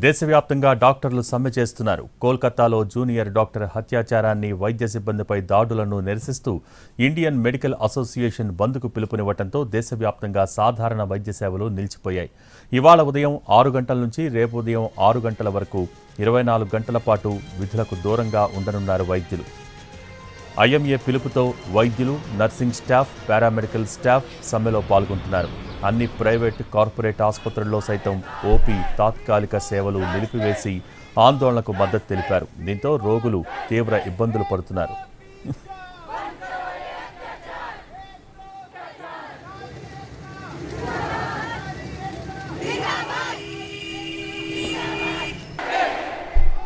దేశవ్యాప్తంగా డాక్టర్లు సమ్మె చేస్తున్నారు. కోల్కతాలో జూనియర్ డాక్టర్ హత్యాచారాన్ని, వైద్య సిబ్బందిపై దాడులను నిరసిస్తూ ఇండియన్ మెడికల్ అసోసియేషన్ బంద్కు పిలుపునివ్వడంతో దేశవ్యాప్తంగా సాధారణ వైద్య సేవలు నిలిచిపోయాయి. ఇవాళ ఉదయం 6 గంటల నుంచి రేపు ఉదయం 6 గంటల వరకు 24 గంటల పాటు విధులకు దూరంగా ఉండనున్నారు వైద్యులు. ఐఎంఏ పిలుపుతో వైద్యులు, నర్సింగ్ స్టాఫ్, పారామెడికల్ స్టాఫ్ సమ్మెలో పాల్గొంటున్నారు. అన్ని ప్రైవేట్, కార్పొరేట్ ఆసుపత్రుల్లో సైతం ఓపీ తాత్కాలిక సేవలు నిలిపివేసి ఆందోళనకు మద్దతు తెలిపారు. దీంతో రోగులు తీవ్ర ఇబ్బందులు పడుతున్నారు.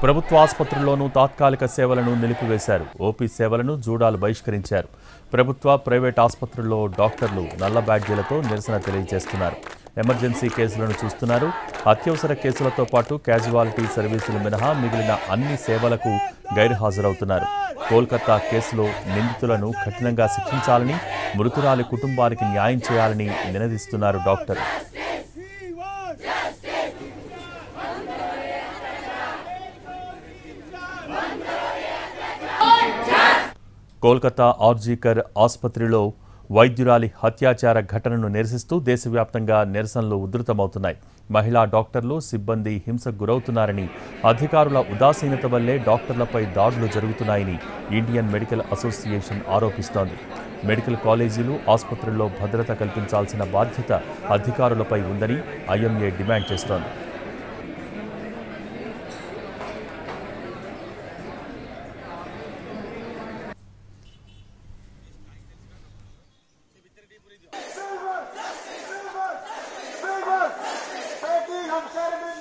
ప్రభుత్వ ఆసుపత్రుల్లోనూ తాత్కాలిక సేవలను నిలిపివేశారు. ఓపీ సేవలను జూడాలు బహిష్కరించారు. ప్రభుత్వ, ప్రైవేట్ ఆసుపత్రుల్లో డాక్టర్లు నల్ల బ్యాడ్జీలతో నిరసన తెలియజేస్తున్నారు. ఎమర్జెన్సీ కేసులను చూస్తున్నారు. అత్యవసర కేసులతో పాటు క్యాజువాలిటీ సర్వీసులు మినహా మిగిలిన అన్ని సేవలకు గైర్హాజరవుతున్నారు. కోల్కతా కేసులో నిందితులను కఠినంగా శిక్షించాలని, మృతురాలి కుటుంబానికి న్యాయం చేయాలని నినదిస్తున్నారు డాక్టర్లు. కోల్కతా ఆర్జీకర్ ఆసుపత్రిలో వైద్యురాలి హత్యాచార ఘటనను నిరసిస్తూ దేశవ్యాప్తంగా నిరసనలు ఉధృతమవుతున్నాయి. మహిళా డాక్టర్లు, సిబ్బంది హింసకు గురవుతున్నారని, అధికారుల ఉదాసీనత వల్లే డాక్టర్లపై దాడులు జరుగుతున్నాయని ఇండియన్ మెడికల్ అసోసియేషన్ ఆరోపిస్తోంది. మెడికల్ కాలేజీలు, ఆసుపత్రుల్లో భద్రత కల్పించాల్సిన బాధ్యత అధికారులపై ఉందని ఐఎంఏ డిమాండ్ చేస్తోంది. हम सर